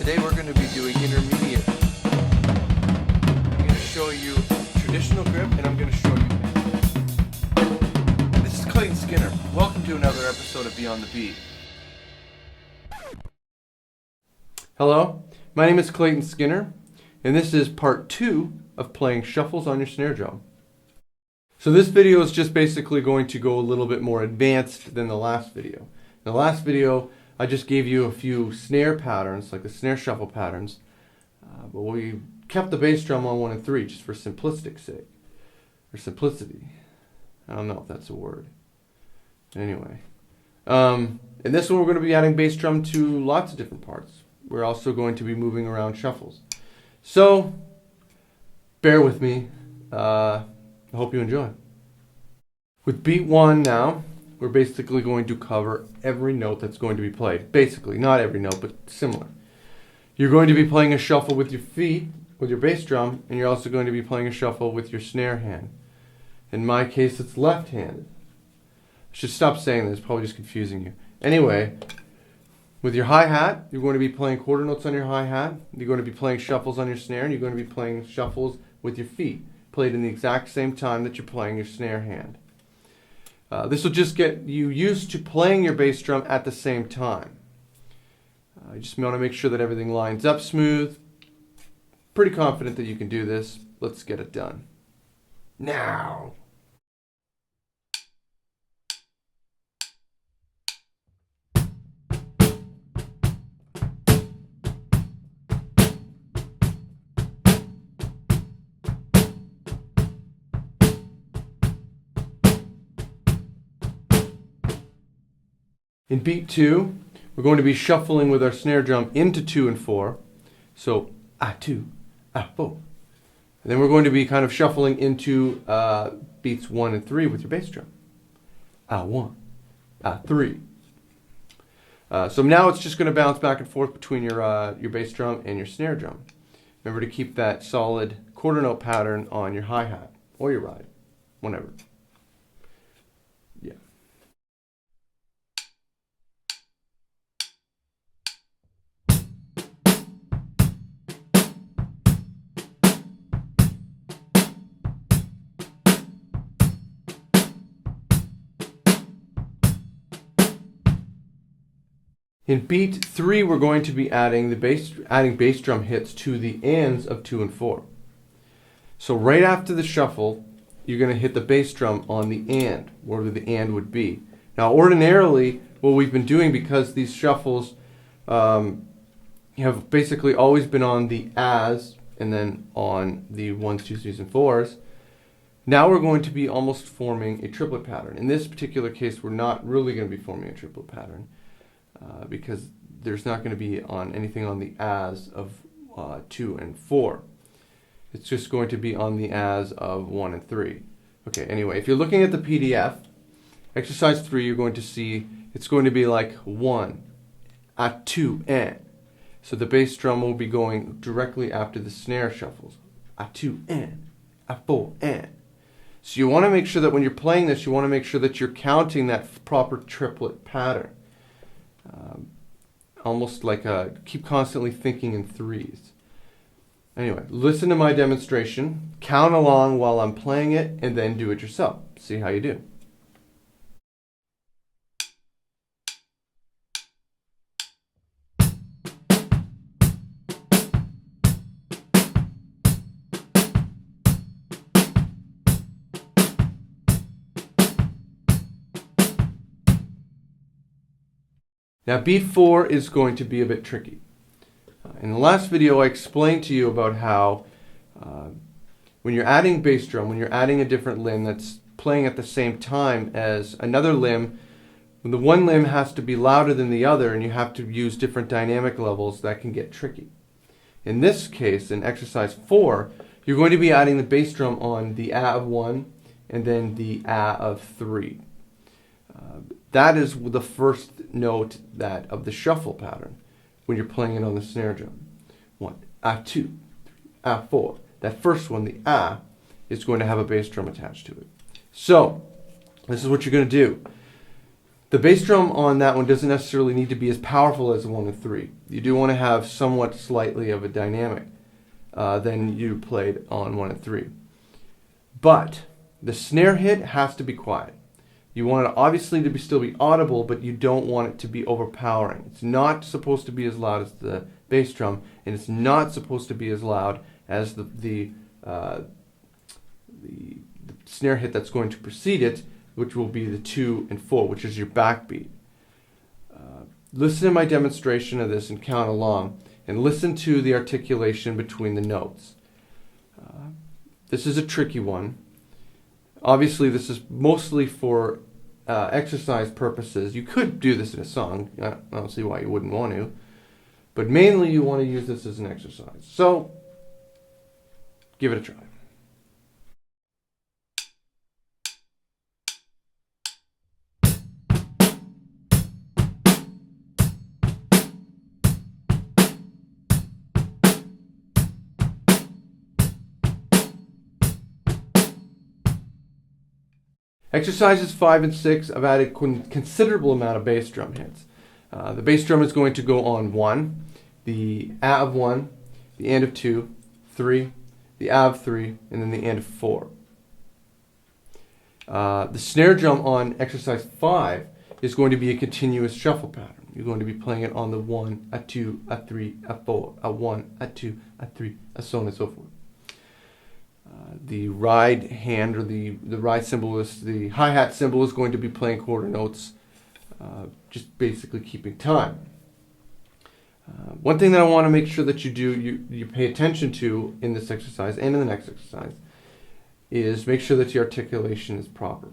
Today we're going to be doing intermediate. I'm going to show you traditional grip and I'm going to show you this is Clayton Skinner. Welcome to another episode of Beyond the Beat. Hello, my name is Clayton Skinner and this is part 2 of playing shuffles on your snare drum. So this video is just basically going to go a little bit more advanced than the last video. In the last video I just gave you a few snare patterns, like the snare shuffle patterns, but we kept the bass drum on 1 and 3 just for simplistic sake, or simplicity. I don't know if that's a word. Anyway, in this one we're going to be adding bass drum to lots of different parts. We're also going to be moving around shuffles. So, bear with me. I hope you enjoy. With beat 1 now, we're basically going to cover every note that's going to be played. Basically, not every note, but similar. You're going to be playing a shuffle with your feet, with your bass drum, and you're also going to be playing a shuffle with your snare hand. In my case, it's left-handed. I should stop saying this, it's probably just confusing you. Anyway, with your hi-hat, you're going to be playing quarter notes on your hi-hat, you're going to be playing shuffles on your snare, and you're going to be playing shuffles with your feet, played in the exact same time that you're playing your snare hand. This will just get you used to playing your bass drum at the same time. You just want to make sure that everything lines up smooth. Pretty confident that you can do this. Let's get it done. Now! In beat 2, we're going to be shuffling with our snare drum into 2 and 4. So, A2, A4. And then we're going to be kind of shuffling into beats 1 and 3 with your bass drum. A1, A3. So now it's just going to bounce back and forth between your bass drum and your snare drum. Remember to keep that solid quarter note pattern on your hi-hat or your ride, whenever. Yeah. In beat 3, we're going to be adding bass drum hits to the ands of 2 and 4. So right after the shuffle, you're going to hit the bass drum on the and, wherever the and would be. Now, ordinarily, what we've been doing, because these shuffles have basically always been on the as and then on the 1s, 2s, 3s, and 4s, now we're going to be almost forming a triplet pattern. In this particular case, we're not really going to be forming a triplet pattern. Because there's not going to be on anything on the as of 2 and 4. It's just going to be on the as of 1 and 3. Okay, anyway, if you're looking at the PDF, exercise 3, you're going to see it's going to be like 1, A2N. So the bass drum will be going directly after the snare shuffles. A2N, A4N. So you want to make sure that when you're playing this, you want to make sure that you're counting that proper triplet pattern. Almost like keep constantly thinking in 3s. Anyway, listen to my demonstration, count along while I'm playing it, and then do it yourself. See how you do. Now beat 4 is going to be a bit tricky. In the last video I explained to you about how when you're adding bass drum, when you're adding a different limb that's playing at the same time as another limb, when the one limb has to be louder than the other and you have to use different dynamic levels, that can get tricky. In this case, in exercise 4, you're going to be adding the bass drum on the A of 1 and then the A of 3. That is the first note of the shuffle pattern when you're playing it on the snare drum. 1, A2, A4. That first one, the A, is going to have a bass drum attached to it. So, this is what you're going to do. The bass drum on that one doesn't necessarily need to be as powerful as the 1 and 3. You do want to have somewhat slightly of a dynamic than you played on 1 and 3. But the snare hit has to be quiet. You want it obviously to still be audible, but you don't want it to be overpowering. It's not supposed to be as loud as the bass drum, and it's not supposed to be as loud as the snare hit that's going to precede it, which will be the 2 and 4, which is your backbeat. Listen to my demonstration of this and count along, and listen to the articulation between the notes. This is a tricky one. Obviously, this is mostly for exercise purposes. You could do this in a song. I don't see why you wouldn't want to. But mainly, you want to use this as an exercise. So, give it a try. Exercises 5 and 6, I've added considerable amount of bass drum hits. The bass drum is going to go on 1, the A of 1, the and of 2, 3, the A of 3, and then the and of 4. The snare drum on exercise 5 is going to be a continuous shuffle pattern. You're going to be playing it on the 1, a 2, a 3, a 4, a 1, a 2, a 3, so on and so forth. The ride hand, or the ride cymbal, the hi-hat cymbal, is going to be playing quarter notes, just basically keeping time. One thing that I want to make sure that you pay attention to in this exercise and in the next exercise is make sure that your articulation is proper.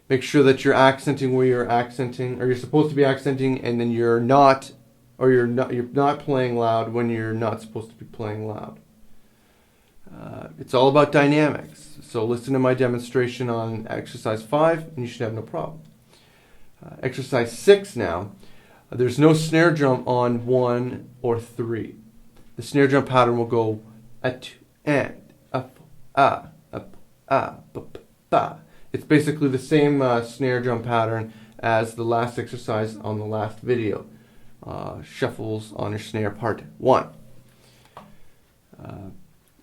Make sure that you're accenting where you're accenting, or you're supposed to be accenting, and then you're not playing loud when you're not supposed to be playing loud. It's all about dynamics. So listen to my demonstration on exercise 5 and you should have no problem. Exercise 6 now, there's no snare drum on 1 or 3. The snare drum pattern will go a 2 and up, ba. It's basically the same snare drum pattern as the last exercise on the last video. Shuffles on your snare part 1.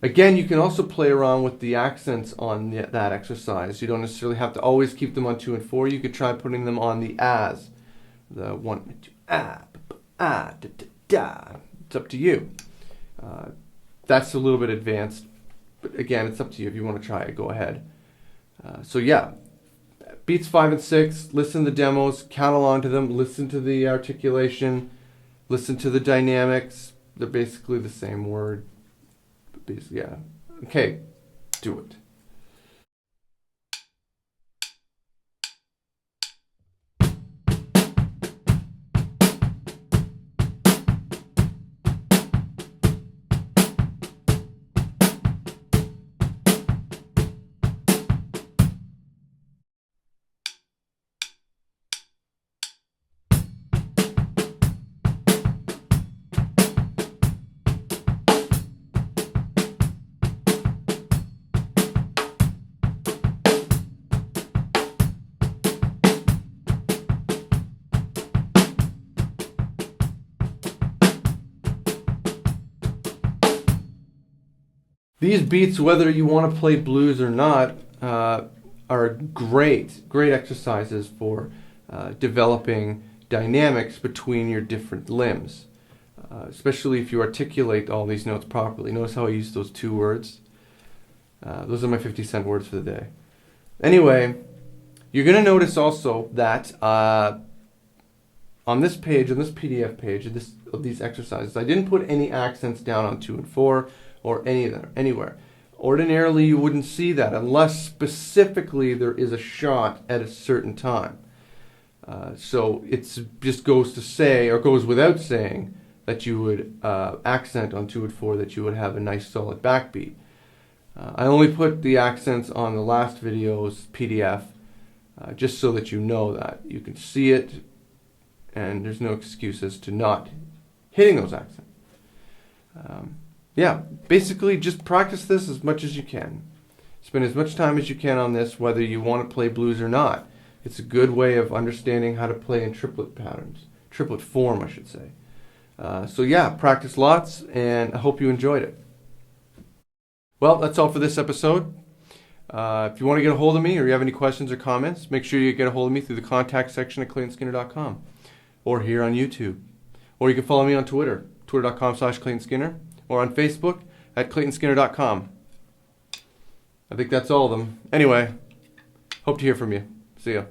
Again, you can also play around with the accents on that exercise. You don't necessarily have to always keep them on 2 and 4. You could try putting them on the as. The 1, 2, da, da. It's up to you. That's a little bit advanced, but again, it's up to you. If you want to try it, go ahead. So yeah, beats 5 and 6, listen to the demos, count along to them, listen to the articulation, listen to the dynamics. They're basically the same word. Yeah. Okay, do it. These beats, whether you want to play blues or not, are great exercises for developing dynamics between your different limbs, especially if you articulate all these notes properly. Notice how I use those 2 words? Those are my 50-cent words for the day. Anyway, you're going to notice also that on this page, on this PDF page of these exercises, I didn't put any accents down on 2 and 4 or anywhere. Ordinarily, you wouldn't see that unless specifically there is a shot at a certain time. So it just goes to say, or goes without saying, that you would accent on 2 and 4, that you would have a nice solid backbeat. I only put the accents on the last video's PDF just so that you know that. You can see it, and there's no excuses to not hitting those accents. Yeah, basically just practice this as much as you can. Spend as much time as you can on this, whether you want to play blues or not. It's a good way of understanding how to play in triplet patterns. Triplet form, I should say. So yeah, practice lots, and I hope you enjoyed it. Well, that's all for this episode. If you want to get a hold of me or you have any questions or comments, make sure you get a hold of me through the contact section at claytonskinner.com or here on YouTube. Or you can follow me on Twitter, twitter.com/ClaytonSkinner, or on Facebook at claytonskinner.com. I think that's all of them. Anyway, hope to hear from you. See ya.